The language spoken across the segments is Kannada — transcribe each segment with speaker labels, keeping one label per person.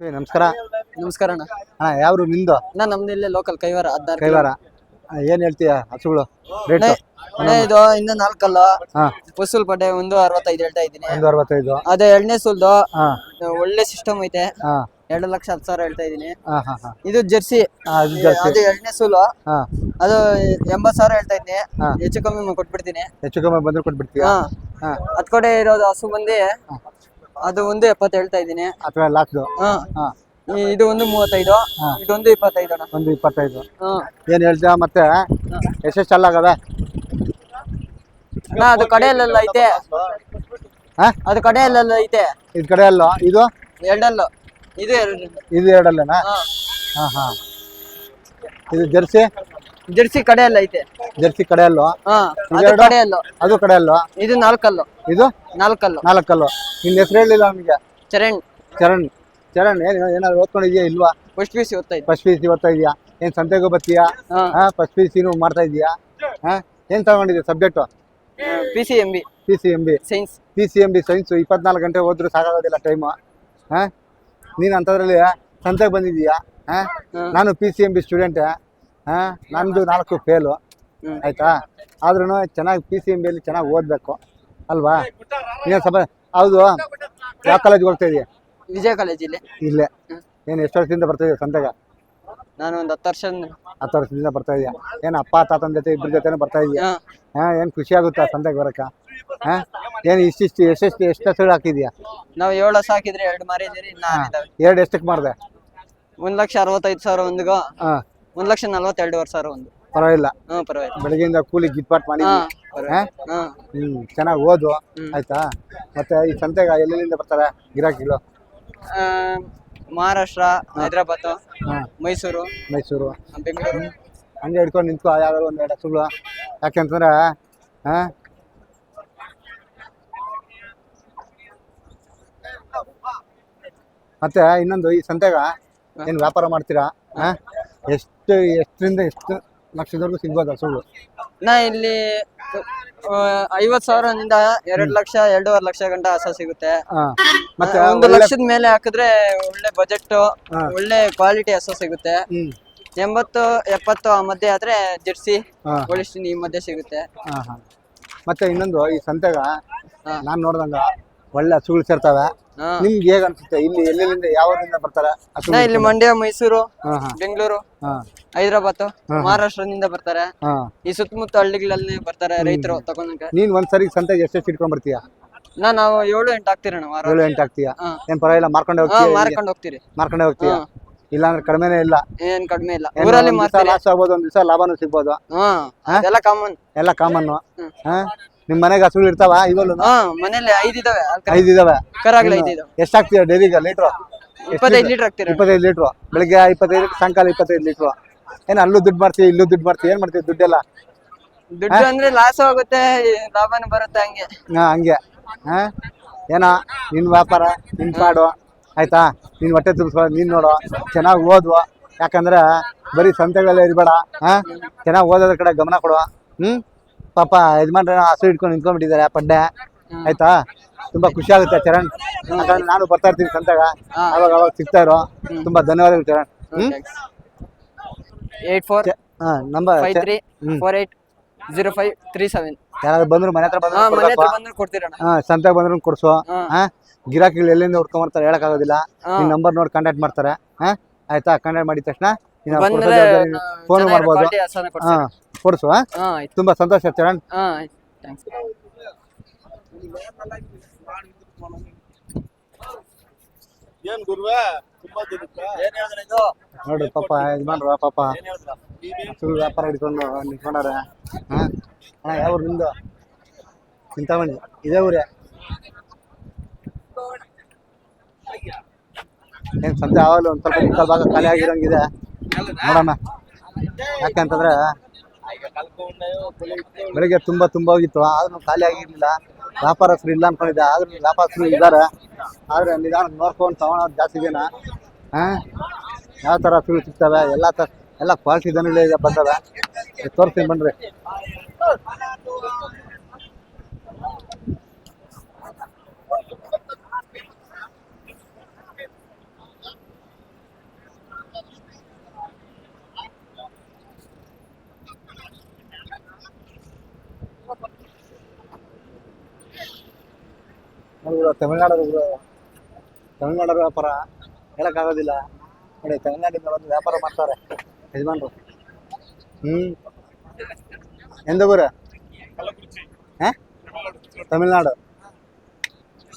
Speaker 1: ನಮಸ್ಕಾರ.
Speaker 2: ನಮಸ್ಕಾರ ಅಣ್ಣ.
Speaker 1: ಯಾವ್ರು ನಿಂದು?
Speaker 2: ನಮ್ದು ಇಲ್ಲೇ ಲೋಕಲ್ ಕೈವಾರ 16
Speaker 1: ಕೈವಾರ. ಏನ್ ಹೇಳ್ತೀಯ ಹಸುಗಳು ರೇಟ್?
Speaker 2: ಇದು ಇನ್ನು 4 ಅಲ್ಲ. ಉಸುಲ್ ಪಡ್ಡೆ 1.65 ಹೇಳ್ತಾ ಇದ್ದೀನಿ.
Speaker 1: 1.65.
Speaker 2: ಅದೇ ಎಣ್ಣೆ ಸುಲ್ದು ಒಳ್ಳೆ ಸಿಸ್ಟಮ್ ಐತೆ. 2,10,000 ಹೇಳ್ತಾ ಇದೀನಿ. ಇದು ಜರ್ಸಿ, ಅದು ಎಣ್ಣೆ ಸೂಲು. ಅದು 80,000 ಹೇಳ್ತಾ ಇದ್ದೀನಿ. ಹೆಚ್ಚು ಕಮ್ಮಿ ಕೊಟ್ಬಿಡ್ತೀನಿ.
Speaker 1: ಹೆಚ್ಚು ಕಮ್ಮಿ ಬಂದ್ರೆ ಕೊಟ್ಬಿಡ್ತೀಯ?
Speaker 2: ಅದ್ ಕಡೆ ಇರೋದು ಹಸು ಬಂದು ಅದು 1.70 ಹೇಳ್ತಾ ಇದ್ದೀನಿ.
Speaker 1: ಅಥವಾ ಲಾಸ್ಟ್?
Speaker 2: ಇದು 1.35. ಇದೊಂದು 25 ಅಣ್ಣ.
Speaker 1: 1.25. ಏನ್ ಹೇಳ್ತೀಯ ಮತ್ತೆ? ಎಷ್ಟೆಷ್ಟು ಅಲ್ಲಾಗವೆ?
Speaker 2: ಅದು ಕಡೆಯಲ್ಲೆಲ್ಲ ಐತೆ. ಅದು ಕಡೆಯಲ್ಲೆಲ್ಲ ಐತೆ.
Speaker 1: ಇದು ಕಡೆ ಅಲ್ಲ, ಇದು
Speaker 2: ಎರಡಲ್ಲ.
Speaker 1: ಇದು ಎರಡಲ್ಲೇನಾ? ಇದು ಜರ್ಸಿ?
Speaker 2: ಜರ್ಸಿ ಕಡೆಯಲ್ಲ ಐತೆ.
Speaker 1: ಜರ್ಸಿ ಕಡೆ ಅಲ್ವ?
Speaker 2: ಕಡೆಯಲ್ಲ.
Speaker 1: ಅದು ಕಡೆ ಅಲ್ವ?
Speaker 2: ಇದು 4 ಅಲ್ಲು.
Speaker 1: ಇದು
Speaker 2: 4 ಅಲ್ಲು.
Speaker 1: 4 ಅಲ್ಲು. ನಿನ್ನ ಹೆಸರು ಹೇಳಿಲ್ಲ ನಮಗೆ.
Speaker 2: ಚರಣ್.
Speaker 1: ಚರಣ್. ಚರಣ್ ಏನಾದ್ರು ಓದ್ಕೊಂಡಿದ್ಯಾ ಇಲ್ವಾ?
Speaker 2: ಫಸ್ಟ್ ಪಿ ಸಿ ಓದ್ತಾ ಇದ್ದೆ.
Speaker 1: ಫಸ್ಟ್ ಪಿ ಸಿ ಓದ್ತಾ ಇದೀಯಾ? ಏನ್ ಸಂತೆಗೂ ಬರ್ತೀಯಾ? ಫಸ್ಟ್ ಪಿ ಸಿ ಮಾಡ್ತಾ ಇದೀಯಾ? ಏನ್ ತಗೊಂಡಿದ್ಯಾ subject?
Speaker 2: PCMB.
Speaker 1: PCMB
Speaker 2: science.
Speaker 1: PCMB science. 24 ಗಂಟೆ ಹೋದ್ರು ಸಾಕಾಗೋದಿಲ್ಲ ಟೈಮ್. ನೀನ್ ಅಂತದ್ರಲ್ಲಿ ಸಂತೆಗೆ ಬಂದಿದೀಯಾ? ನಾನು PCMB ಸ್ಟೂಡೆಂಟ್. ನಂದು 4 ಫೇಲು ಆಯ್ತಾ. ಆದ್ರೂ ಚೆನ್ನಾಗಿ PCMB ಅಲ್ಲಿ ಚೆನ್ನಾಗಿ ಓದ್ಬೇಕು ಅಲ್ವಾ? ನೀನು ಸ್ವಲ್ಪ ಹೌದು. ಯಾವ ಕಾಲೇಜ್ಗೆ ಹೋಗ್ತಾ ಇದೀಯಾ?
Speaker 2: ವಿಜಯ ಕಾಲೇಜ್
Speaker 1: ಇಲ್ಲೇ. ಏನು ಎಷ್ಟು ವರ್ಷದಿಂದ ಬರ್ತಾ ಇದೀಯ ಸಂತೆಗೆ?
Speaker 2: ನಾನು ಒಂದು 10
Speaker 1: ವರ್ಷದಿಂದ ಬರ್ತಾ ಇದೀಯಾ? ಏನು ಅಪ್ಪ ತಾತನ ಜೊತೆ ಇಬ್ಬರ ಜೊತೆನೂ ಬರ್ತಾ ಇದೀಯಾ? ಏನು ಖುಷಿ ಆಗುತ್ತಾ ಸಂತೆಗೆ ಬರಕ? ಏನು ಎಷ್ಟು ಹಸುಗಳು ಹಾಕಿದ್ಯಾ?
Speaker 2: ನಾವು 7 ಹಸು ಹಾಕಿದ್ರೆ 2 ಮಾರಿದ್ದೀರಿ.
Speaker 1: 2 ಎಷ್ಟಕ್ಕೆ ಮಾಡಿದೆ?
Speaker 2: 1,65,000 ಒಂದಿಗೋ. 1,42,000 ಒಂದು.
Speaker 1: ಪರವಾಗಿಲ್ಲ.
Speaker 2: ಪರವಾಗಿಲ್ಲ.
Speaker 1: ಬೆಳಗ್ಗೆಯಿಂದ ಕೂಲಿ ಗಿಟ್ಪಾಟ್ ಮಾಡಿದ್ವಿ. ಚೆನ್ನಾಗಿ ಓದು ಆಯ್ತಾ. ಮತ್ತೆ ಈ ಸಂತೆಗ ಎಲ್ಲಿಂದ ಬರ್ತಾರೆ ಗಿರಾಕಿಗಳು?
Speaker 2: ಮಹಾರಾಷ್ಟ್ರ, ಹೈದರಾಬಾದ್, ಮೈಸೂರು, ಬೆಂಗಳೂರು.
Speaker 1: ಹಂಗೆ ಹಿಡ್ಕೊಂಡು ನಿಂತ್ಕೊ ಯಾವ್ದಾದ್ರು 1-2 ಹಸುಗಳು. ಯಾಕೆಂತಂದ್ರೆ ಮತ್ತೆ ಇನ್ನೊಂದು, ಈ ಸಂತೆಗ ಏನು ವ್ಯಾಪಾರ ಮಾಡ್ತೀರಾ? ಎಷ್ಟರಿಂದ ಎಷ್ಟು ಲಕ್ಷದವರೆಗೂ ಸಿಗ್ಬೋದು ಹಸುಗಳು?
Speaker 2: ನಾ ಇಲ್ಲಿ 50,000 2 ಲಕ್ಷ 2.5 ಲಕ್ಷ ಗಂಟ ಹಸ ಸಿಗುತ್ತೆ. ಮತ್ತೆ 1 ಲಕ್ಷದ ಮೇಲೆ ಹಾಕಿದ್ರೆ ಒಳ್ಳೆ ಬಜೆಟ್, ಒಳ್ಳೆ ಕ್ವಾಲಿಟಿ ಹಸ ಸಿಗುತ್ತೆ. 80-70 ಮಧ್ಯೆ ಆದ್ರೆ ಜರ್ಸಿ, ಹೋಲಿಸ್ಟಿನ್ ಈ ಮಧ್ಯೆ ಸಿಗುತ್ತೆ.
Speaker 1: ಮತ್ತೆ ಇನ್ನೊಂದು, ಈ ಸಂತೆಗ ನಾನ್ ನೋಡ್ದಂಗ ಒಳ್ಳೆ ಹಸುಗಳು ಸೇರ್ತಾವೆ. ನಿಮ್ಗೆ ಹೇಗ ಅನ್ಸುತ್ತೆ? ಇಲ್ಲಿ ಎಲ್ಲಿಂದ ಯಾವ್ರಿಂದ ಬರ್ತಾರೆ?
Speaker 2: ಇಲ್ಲಿ ಮಂಡ್ಯ, ಮೈಸೂರು, ಬೆಂಗಳೂರು, ಹೈದರಾಬಾದ್, ಮಹಾರಾಷ್ಟ್ರದಿಂದ ಬರ್ತಾರೆ. ಈ ಸುತ್ತಮುತ್ತ ಹಳ್ಳಿಗಳಲ್ಲಿ ಬರ್ತಾರೆ ರೈತರು ತಗೊಂಡ.
Speaker 1: ನೀನ್ ಒಂದ್ಸರಿ ಸಂತೆಗೆ ಎಷ್ಟು ಇಟ್ಕೊಂಡ್ ಬರ್ತೀಯ?
Speaker 2: ನಾವು 7-8 ಹಾಕ್ತಿರಣ್ಣ.
Speaker 1: 7-8 ಹಾಕ್ತೀಯ? ಏನ್ ಪರವಾಗಿಲ್ಲ, ಮಾರ್ಕೊಂಡೆ
Speaker 2: ಹೋಗ್ತೀರಿ?
Speaker 1: ಮಾರ್ಕೊಂಡೆ ಹೋಗ್ತೀಯ? ಇಲ್ಲ ಅಂದ್ರೆ ಕಡಿಮೆನೇ ಇಲ್ಲ?
Speaker 2: ಏನ್ ಕಡಿಮೆ ಇಲ್ಲ. ಊರಲ್ಲಿ
Speaker 1: ಲಾಸ್ ಆಗ್ಬೋದು, ಒಂದ್ ದಿವಸ ಲಾಭನೂ ಸಿಗ್ಬೋದು.
Speaker 2: ಎಲ್ಲ ಕಾಮನ್.
Speaker 1: ಎಲ್ಲ ಕಾಮನ್. ನಿಮ್ ಮನೆಗೆ ಹಸುಗಳು ಇರ್ತಾವ ಇವಳು?
Speaker 2: ಮನೇಲಿ 5 ಇದಾವೆ.
Speaker 1: 5 ಇದಾವೆ.
Speaker 2: ಕರಾಗ್ಲ 5 ಇದಾವೆ.
Speaker 1: ಎಷ್ಟು ಹಾಕ್ತೀಯ ಡೈರಿಗೆ ಲೀಟ್ರು?
Speaker 2: 25 ಲೀಟರ್ ಹಾಕ್ತೀರ?
Speaker 1: 25 ಲೀಟ್ರು. ಬೆಳಿಗ್ಗೆ 25 ಲೀಟರ್, ಸಾಯಂಕಾಲ 25 ಲೀಟ್ರು. ಏನ್ ಅಲ್ಲೂ ದುಡ್ಡು ಮಾಡ್ತೀವಿ, ಇಲ್ಲೂ ದುಡ್ಡು ಮಾಡ್ತೀವಿ? ಏನ್ ಮಾಡ್ತೀವಿ ದುಡ್ಡೆಲ್ಲ?
Speaker 2: ದುಡ್ಡು ಅಂದ್ರೆ ಲಾಸ್ ಆಗುತ್ತೆ, ಲಾಭನೂ ಬರುತ್ತೆ.
Speaker 1: ಹಂಗೆ. ಏನ ನಿನ್ ವ್ಯಾಪಾರ, ನಿನ್ ಪಾಡು ಆಯ್ತಾ. ನೀನ್ ಹೊಟ್ಟೆ ತುಂಬಿಸ್ಕೊಳ್ಳೋ, ನೀನ್ ನೋಡು, ಚೆನ್ನಾಗಿ ಓದುವ. ಯಾಕಂದ್ರೆ ಬರೀ ಸಂತೆಗಳಲ್ಲೇ ಇರ್ಬೇಡ. ಚೆನ್ನಾಗಿ ಓದೋದ್ರ ಕಡೆ ಗಮನ ಕೊಡುವ. ಪಾಪ ಯಜಮಾನ್ರ ಹಸು ಇಟ್ಕೊಂಡು ನಿಂತ್ಕೊಂಡ್ಬಿಟ್ಟಿದ್ದಾರೆ ಪಡ್ಡೆ ಆಯ್ತಾ. ತುಂಬಾ ಖುಷಿ ಆಗುತ್ತೆ ಚರಣ್. ಯಾಕಂದ್ರೆ ನಾನು ಬರ್ತಾ ಇರ್ತೀನಿ ಸಂತೆಗ, ಅವಾಗ ಸಿಗ್ತಾ ಇರೋ. ತುಂಬಾ ಧನ್ಯವಾದಗಳು ಚರಣ್.
Speaker 2: 84
Speaker 1: ನಂಬರ್
Speaker 2: 53480537.
Speaker 1: ಯಾರಾದ್ರೂ ಬಂದ್ರು ಮನೆ ಹತ್ರ ಬಂದ್ರು
Speaker 2: ಕೊಡ್ತೀರಣ್ಣ.
Speaker 1: ಸಂತೆಗೆ ಬಂದ್ರು ಕೊಡ್ಸು. ಗಿರಾಕಿಗಳು ಎಲ್ಲಿಂದ ಹುಡ್ಕೊಂಡ್ ಬರ್ತಾರೆ ಹೇಳಕ್ ಆಗೋದಿಲ್ಲ. ನಿನ್ ನಂಬರ್ ನೋಡಿ ಕಾಂಟ್ಯಾಕ್ಟ್ ಮಾಡ್ತಾರೆ. ಆಯ್ತಾ, ಕಾಂಟ್ಯಾಕ್ಟ್ ಮಾಡಿದ ತಕ್ಷಣ ಫೋನ್ ಮಾಡ್ಬೋದು. ಕೊಡ್ಸು. ತುಂಬಾ ಸಂತೋಷ ಚರಣ್. ನೋಡ್ರಿ ಪಾಪ ಯಜಮಾನ್ರ ಪಾಪ ವ್ಯಾಪಾರ ಹಿಡ್ಕೊಂಡು ನಿಂತ್ಕೊಂಡಾರೆ. ಯಾವ ಊರು ನಿಮ್ದು? ಚಿಂತಾಮಣಿ. ಇದೇ ಊರೇ? ಏನ್ ಸಂತೆ ಆವಾಗಲೂ ಒಂದ್ ಸ್ವಲ್ಪ ಮುಕ್ಕಾಲ್ ಭಾಗ ಖಾಲಿ ಆಗಿರೋಂಗಿದೆ. ನೋಡೋಣ. ಯಾಕಂತಂದ್ರೆ ಬೆಳಿಗ್ಗೆ ತುಂಬಾ ಹೋಗಿತ್ತು, ಆದ್ರೂ ಖಾಲಿ ಆಗಿರ್ಲಿಲ್ಲ. ವ್ಯಾಪಾರಸ್ಥರು ಇಲ್ಲ ಅನ್ಕೊಂಡಿದ್ದೆ, ಆದ್ರೂ ವ್ಯಾಪಾರಸ್ಥರು ಇದ್ದಾರೆ. ಆದ್ರೆ ನಿಧಾನ ನೋಡ್ಕೊಂಡು ತಗೊಳೋದು ಜಾಸ್ತಿ ಜನ. ಯಾವ ತರ ಹಸುಗಳು ಸಿಗ್ತವೆ, ಎಲ್ಲ ಕ್ವಾಲಿಟಿ ದನಗಳೇ ಬರ್ತವೆ. ತೋರಿಸ್ತೀನಿ ಬನ್ರಿ. ಅವರು ತಮಿಳ್ನಾಡು ವ್ಯಾಪಾರ ಹೇಳಕ್ಕಾಗೋದಿಲ್ಲ ನೋಡಿ. ತಮಿಳ್ನಾಡಿಂದ ಬಂದು ವ್ಯಾಪಾರ ಮಾಡ್ತಾರೆ ಯಜಮಾನ್ರು. எந்த ஊர்? தமிழ்நாடு.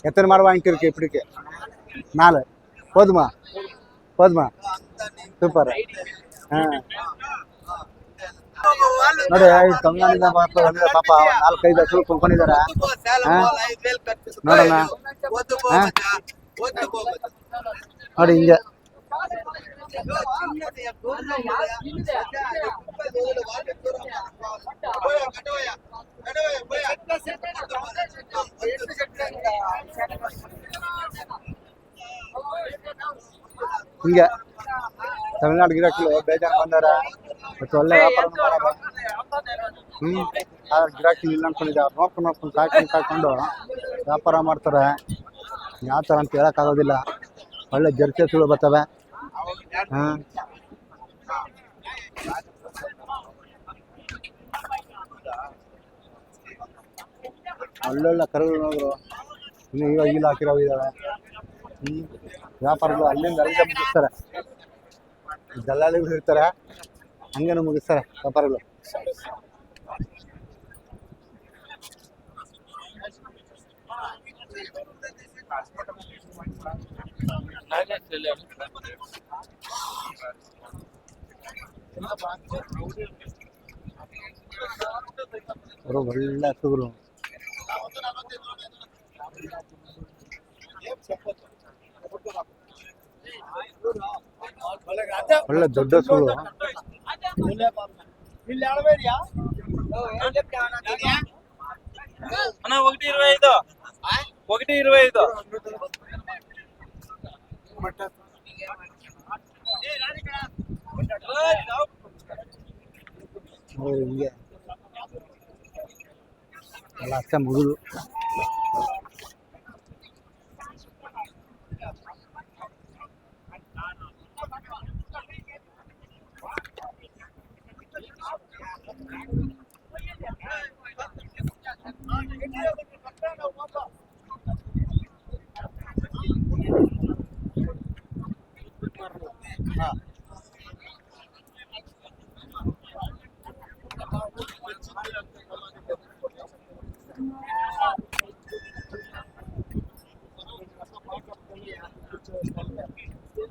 Speaker 1: எத்தனை மாடு வாங்கிட்டு இருக்கு இப்படிக்கு? 4 போதுமா? ಸೂಪರ್. ನೋಡಿ ತಮಿಳ್ನಾಡಿಂದ ಬಂದಿದೆ ಪಾಪ 4-5 ಹಸು ಕೊಂಡ್ಕೊಂಡಿದ್ದಾರೆ. ನೋಡೋಣ ನೋಡಿ ಹಿಂಗೆ ಹಿಂಗೆ ತಮಿಳ್ನಾಡು ಗಿರಾಕಿಗಳು ಬೇಜಾರು ಬಂದಾರ ಮತ್ತು ಒಳ್ಳೆ ವ್ಯಾಪಾರ ಮಾಡೋದು. ಗಿರಾಕಿ ಇಲ್ಲ ಅನ್ಕೊಂಡಿದ್ದೆ. ಅವ್ರು ನೋಡ್ಕೊಂಡು ಕಾಯ್ಕೊಂಡು ವ್ಯಾಪಾರ ಮಾಡ್ತಾರೆ. ಯಾವ ಥರ ಅಂತ ಹೇಳೋಕ್ಕಾಗೋದಿಲ್ಲ. ಒಳ್ಳೆ ಜರ್ಸಿ ಹಸುಗಳು ಬರ್ತವೆ. ಒಳ್ಳೊಳ್ಳೆ ಕರುಗಳು ನೋಡಿದ್ರು. ಇನ್ನು ಇವಾಗ ಹಾಕಿರೋ ಇದ್ದಾವೆ. ವ್ಯಾಪಾರಗಳು ಅಲ್ಲಿಂದ ಮುಗಿಸ್ತಾರೆ. ದಲ್ಲಾಳಿಗಳು ಇರ್ತಾರೆ, ಹಂಗೇನು ಮುಗಿಸ್ತಾರೆ ವ್ಯಾಪಾರಗಳು. ಒಳ್ಳೆ ಹಸುಗಳು. ಒಳ್ಳೆ ದೊಡ್ಡ ಹಸುಗಳು.
Speaker 3: ఒకటి ఇరవై ఐదు
Speaker 1: ಹಿಂಗೆ ಎಲ್ಲ ಅಷ್ಟೇ ಮುಗಿದು.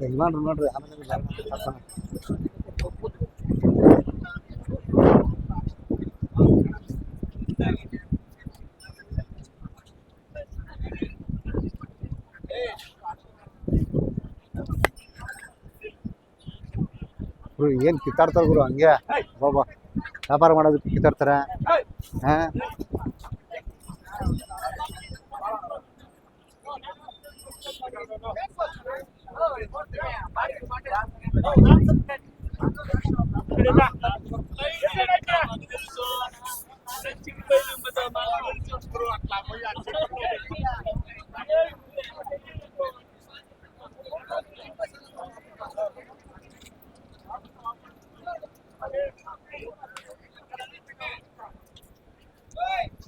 Speaker 1: ಯಜಮಾನ್ರು ನೋಡ್ರಿ ಆಮೇಲೆ ಏನ್ ಕಿತ್ತಾಡ್ತಾರ ಗುರು ಹಂಗೆ ಬಾಬಾ ವ್ಯಾಪಾರ ಮಾಡೋದಕ್ಕೆ ಕಿತ್ತಾಡ್ತಾರೆ.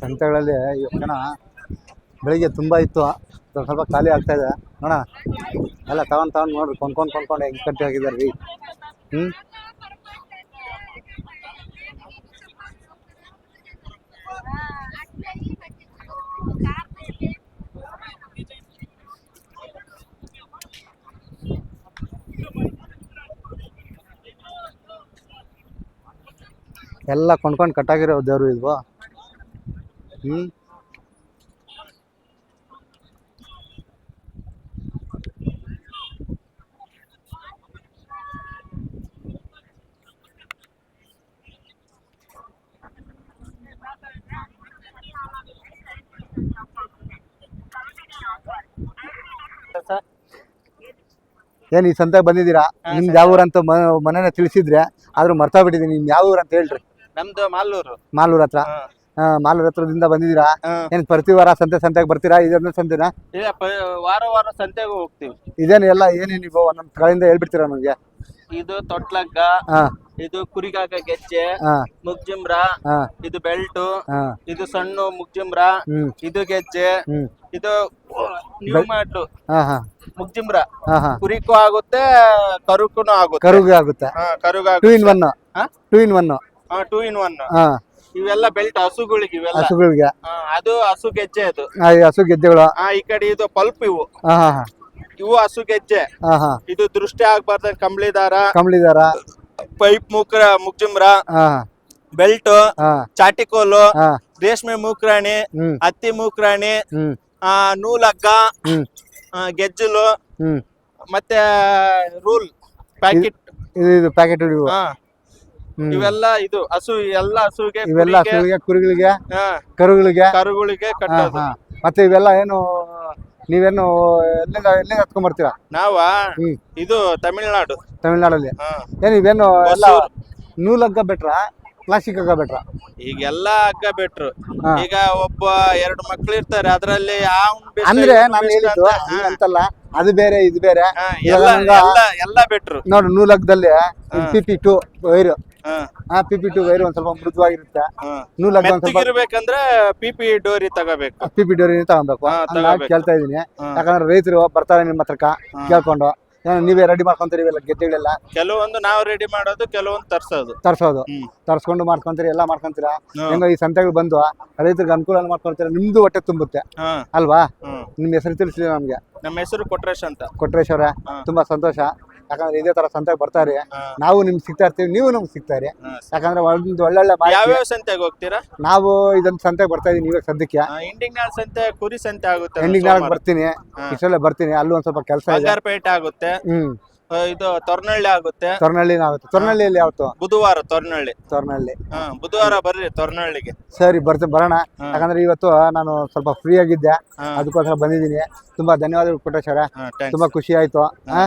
Speaker 1: ಸಂತೆಗಳಲ್ಲಿ ಇವತ್ತು ಜನ ಬೆಳಿಗ್ಗೆ ತುಂಬ ಇತ್ತು, ಸ್ವಲ್ಪ ಖಾಲಿ ಆಗ್ತಾ ಇದೆ. ನೋಡೋಣ ಎಲ್ಲ ತಗೊಂಡು ನೋಡ್ರಿ ಕೊಂಡ್ಕೊಂಡು ಹೆಂಗೆ ಕಟ್ಟಿ ಆಗಿದ್ದಾರೆ ರೀ. ಎಲ್ಲ ಕೊಂಡ್ಕೊಂಡು ಕಟ್ಟಾಗಿರೋ ದೇವ್ರು ಇದ್ವು. ಏನ್ ಈ ಸಂತೆಗೆ ಬಂದಿದ್ದೀರಾ? ನಿಮ್ದು ಯಾವ ಊರಂತ ಮನೇನ ತಿಳಿಸಿದ್ರೆ ಆದ್ರೂ ಮರ್ತಾ ಬಿಟ್ಟಿದ್ದೀನಿ. ನಿಮ್ ಯಾವ ಊರು ಅಂತ ಹೇಳ್ರಿ.
Speaker 3: ನಮ್ದು ಮಾಲೂರು.
Speaker 1: ಮಾಲೂರ್ ಹತ್ರ. ಮಾಲೂರ್ ಹತ್ರದಿಂದ ಬಂದಿದ್ದೀರಾ? ಏನ್ ಪ್ರತಿ ವಾರ ಸಂತೆಗೆ ಬರ್ತೀರಾ? ಇದನ್ನ ಸಂತೆನಾ?
Speaker 3: ವಾರ ಸಂತೆಗೂ ಹೋಗ್ತೀವಿ.
Speaker 1: ಇದೇನು ಎಲ್ಲ ಏನೇನು ನೀವು ಒಂದೊಂದ್ ಕಡೆಯಿಂದ ಹೇಳ್ಬಿಡ್ತೀರಾ ನಮ್ಗೆ?
Speaker 3: ಇದು ತೊಟ್ಲಗ್ಗ, ಇದು ಕುರಿಗಾಕ ಗೆಜ್ಜೆ, ಮುಗ್ಜಿಮ್ರ, ಇದು ಬೆಲ್ಟು, ಇದು ಸಣ್ಣ ಮುಗ್ಜಿಮ್ರ, ಇದು ಗೆಜ್ಜೆ, ಇದು ನ್ಯೂ ಮಾಡ್ಲು
Speaker 1: ಹಾ ಹಾ
Speaker 3: ಮುಗ್ಜಿಮ್ರ
Speaker 1: ಹಾ ಹಾ
Speaker 3: ಕುರಿಗೂ ಆಗುತ್ತೆ ಕರುಕುನು ಆಗುತ್ತೆ
Speaker 1: ಕರುಗೆ ಆಗುತ್ತೆ
Speaker 3: ಹಾ
Speaker 1: 2 in 1
Speaker 3: ಹಾ?
Speaker 1: 2 in 1
Speaker 3: 2 in 1
Speaker 1: ಹಾ
Speaker 3: ಇವೆಲ್ಲ ಬೆಲ್ಟ್ ಹಸುಗಳಿಗೆ ಇವೆಲ್ಲ
Speaker 1: ಹಸುಗಳಿಗೆ
Speaker 3: ಅದು ಹಸು ಗೆಜ್ಜೆ ಅದು
Speaker 1: ಈ ಹಸು ಗೆದ್ದೆಗಳು
Speaker 3: ಈ ಕಡೆ ಇದು ಪಲ್ಪ್ ಇವು
Speaker 1: ಹಾ ಹಾ ಹಾ
Speaker 3: ಇವು ಹಸು ಗೆಜ್ಜೆ
Speaker 1: ಹಾ ಹಾ
Speaker 3: ಇದು ದೃಷ್ಟಿ ಆಗ್ಬಾರ್ದ ಕಂಬಳಿ ದಾರ
Speaker 1: ಕಂಬಳಿ ದಾರ
Speaker 3: ಪೈಪ್ ಮುಗ್ಜಿಮ್ರ
Speaker 1: ಹಾ
Speaker 3: ಬೆಲ್ಟ್
Speaker 1: ಹಾ
Speaker 3: ಚಾಟಿಕೋಲು
Speaker 1: ಹಾ
Speaker 3: ರೇಷ್ಮೆ ಮೂಕ್ರಾಣಿ
Speaker 1: ಹ್ಮ್
Speaker 3: ಹತ್ತಿ ಮೂಕ್ರಾಣಿ
Speaker 1: ಹ್ಮ್
Speaker 3: ನೂಲಗ್ಗ
Speaker 1: ಹ್ಮ್
Speaker 3: ಗೆಜ್ಜಲು
Speaker 1: ಹ್ಮ್
Speaker 3: ಮತ್ತೆ ರೂಲ್ ಪ್ಯಾಕೆಟ್
Speaker 1: ಇದು ಪ್ಯಾಕೆಟ್ ಇವು ಹ್ಮ್.
Speaker 3: ಇವೆಲ್ಲ ಇದು ಹಸು ಎಲ್ಲ ಹಸುಗೆ
Speaker 1: ಇವೆಲ್ಲ
Speaker 3: ಕುರಿಗೆ,
Speaker 1: ಹಸುಗಳಿಗೆ ಕುರಿಗಳಿಗೆ
Speaker 3: ಹಾ,
Speaker 1: ಕರುಗಳಿಗೆ
Speaker 3: ಕರುಗಳಿಗೆ
Speaker 1: ಹಾ
Speaker 3: ಕಟ್ಟೋದು
Speaker 1: ಹಾ ಮತ್ತೆ ಇವೆಲ್ಲ ಏನು ನೀವೇನು ಎಲ್ಲಿಂದ ಹತ್ಕೊಂಡ್ ಬರ್ತೀರಾ
Speaker 3: ನಾವ
Speaker 1: ಹ್ಮ್
Speaker 3: ಇದು ತಮಿಳ್ನಾಡು
Speaker 1: ತಮಿಳ್ನಾಡಲ್ಲಿ
Speaker 3: ಹಾ.
Speaker 1: ಏನು ಇವೇನು ಎಲ್ಲ
Speaker 3: ಹೊಸೂರು.
Speaker 1: ನೂಲಗ್ಗ ಬೆಟ್ರ ಪ್ಲಾಸ್ಟಿಕ್ ಹಗ್ಗ ಬೆಟ್ರ
Speaker 3: ಈಗೆಲ್ಲ ಹಗ್ಗ ಬಿಟ್ರು
Speaker 1: ಹಾ.
Speaker 3: ಈಗ ಒಬ್ಬ 2 ಮಕ್ಳು ಇರ್ತಾರೆ ಅದ್ರಲ್ಲಿ ಅವ್ನ್ best,
Speaker 1: ಅಂದ್ರೆ
Speaker 3: ಇವ್ನ್
Speaker 1: ನಾನು
Speaker 3: best
Speaker 1: ಹೇಳಿದ್ದು
Speaker 3: ಅಂತ, ಹಾ,
Speaker 1: ಅಂತಲ್ಲ ಅದು ಬೇರೆ ಇದು ಬೇರೆ
Speaker 3: ಹಾ,
Speaker 1: ಇವಾಗ
Speaker 3: ಎಲ್ಲ
Speaker 1: ನಂಗ
Speaker 3: ಎಲ್ಲ ಎಲ್ಲ ಬಿಟ್ರು
Speaker 1: ನೋಡು ನೂಲಗ್ಗದಲ್ಲಿ PP2 ವೈರು
Speaker 3: ಹಾ
Speaker 1: PP2 ವೈರು ಒಂದ್ ಸ್ವಲ್ಪ ಮೃದುವಾಗಿರುತ್ತೆ
Speaker 3: ಹಾ.
Speaker 1: ನೂಲಗ್ಗ ಒಂದ್ ಸ್ವಲ್ಪ
Speaker 3: ಮೆತ್ತಗಿರ್ಬೇಕಂದ್ರೆ PP ಡೋರಿ ತಗೋಬೇಕು
Speaker 1: PP2 ತಗೊಬೇಕು
Speaker 3: ಹಾ,
Speaker 1: ಹಂಗಾಗಿ
Speaker 3: ತಗೋಬೇಕು.
Speaker 1: ಕೇಳ್ತಾ ಇದೀನಿ
Speaker 3: ಹಾ.
Speaker 1: ಯಾಕಂದ್ರೆ ರೈತರು ಬರ್ತಾರೆ ನಿಮ್ಮ ಹತ್ರಕ್ಕ ಕೇಳ್ಕೊಂಡು ಏನೋ ನೀವೇ ರೆಡಿ ಮಾಡ್ಕೊಂತೀರಿ ಇವೆಲ್ಲ ಗೆದ್ದೆಗಳೆಲ್ಲ
Speaker 3: ಕೆಲವೊಂದು ನಾವು ರೆಡಿ ಮಾಡೋದು ಕೆಲವೊಂದು ತರ್ಸೋದು
Speaker 1: ತರ್ಸೋದು
Speaker 3: ಹ್ಮ್.
Speaker 1: ತರ್ಸ್ಕೊಂಡು ಮಾಡ್ಕೊಂತೀರಿ ಎಲ್ಲ ಮಾಡ್ಕೊಂತೀರಾ
Speaker 3: ಹ್ಮ್.
Speaker 1: ಹೆಂಗೋ ಈ ಸಂತೆಗಳು ಬಂದು ರೈತರಿಗೆ ಅನುಕೂಲ ಮಾಡ್ಕೊಳ್ತೀರಾ ನಿಮ್ದು ಹೊಟ್ಟೆ ತುಂಬುತ್ತೆ
Speaker 3: ಹಾ
Speaker 1: ಅಲ್ವಾ
Speaker 3: ಹ್ಮ್.
Speaker 1: ನಿಮ್ಮ ಹೆಸರು ತಿಳಿಸಿ ನಮ್ಗೆ
Speaker 3: ನಮ್ಮ ಹೆಸರು ಕೊಟ್ರೇಶ್ ಅಂತ
Speaker 1: ಕೊಟ್ರೇಶ್ವರ
Speaker 3: ಹಾ.
Speaker 1: ತುಂಬಾ ಸಂತೋಷ ಯಾಕಂದ್ರೆ ಇದೇ ತರ ಸಂತೆಗೆ ಬರ್ತಾರೆ
Speaker 3: ಹಾ.
Speaker 1: ನಾವು ನಿಮ್ಗೆ ಸಿಗ್ತಾ ಇರ್ತೀವಿ ನೀವು ನಮ್ಗೆ ಸಿಗ್ತಾರೆ
Speaker 3: ಹಾ.
Speaker 1: ಯಾಕಂದ್ರೆ ಒಂದು ಒಳ್ಳೊಳ್ಳೆ ಮಾಹಿತಿ
Speaker 3: ಯಾವ್ಯಾವ ಸಂತೆಗೆ ಹೋಗ್ತೀರಾ
Speaker 1: ನಾವು ಇದೊಂದು ಸಂತೆಗೆ ಬರ್ತಾ ಇದೀನಿ ಇವಾಗ ಸದ್ಯಕ್ಕೆ
Speaker 3: ಎಂಡಿಂಗ್ ನಾಳ್ ಸಂತೆ ಕುರಿ ಸಂತೆ ಆಗುತ್ತೆ
Speaker 1: ಎಂಡಿಂಗ್ ನಾಳೆ ಬರ್ತೀನಿ
Speaker 3: ಹಾ.
Speaker 1: ಇಷ್ಟೆಲ್ಲ ಬರ್ತೀನಿ ಅಲ್ಲೂ ಒಂದ್ ಸ್ವಲ್ಪ ಕೆಲಸ ಇದೆ
Speaker 3: ಬಂಗಾರಪೇಟೆ ಆಗುತ್ತೆ
Speaker 1: ಹ್ಮ್
Speaker 3: ಇದು ತೊರ್ನಳ್ಳಿ ಆಗುತ್ತೆ
Speaker 1: ತೊರ್ನಳ್ಳಿ ಆಗುತ್ತೆ ತೊರ್ನಳ್ಳಿಯಲ್ಲಿ ಯಾವತ್ತು
Speaker 3: ಬುಧವಾರ ತೊರ್ನಳ್ಳಿ
Speaker 1: ತೊರ್ನಳ್ಳಿ
Speaker 3: ಬುಧವಾರ ಬರ್ರಿ ತೊರ್ನಳ್ಳಿಗೆ
Speaker 1: ಸರಿ ಬರ್ತೀನಿ ಬರೋಣ
Speaker 3: ಹಾ.
Speaker 1: ಯಾಕಂದ್ರೆ ಇವತ್ತು ನಾನು ಸ್ವಲ್ಪ ಫ್ರೀ ಆಗಿದ್ದೆ
Speaker 3: ಹಾ.
Speaker 1: ಅದಕ್ಕೋಸ್ಕರ ಬಂದಿದ್ದೀನಿ ತುಂಬಾ ಧನ್ಯವಾದಗಳು ಕೊಟ್ಟೇಶ್ವರ
Speaker 3: ಹಾ, thanks.
Speaker 1: ತುಂಬಾ ಖುಷಿ ಆಯ್ತು
Speaker 3: ಹಾ.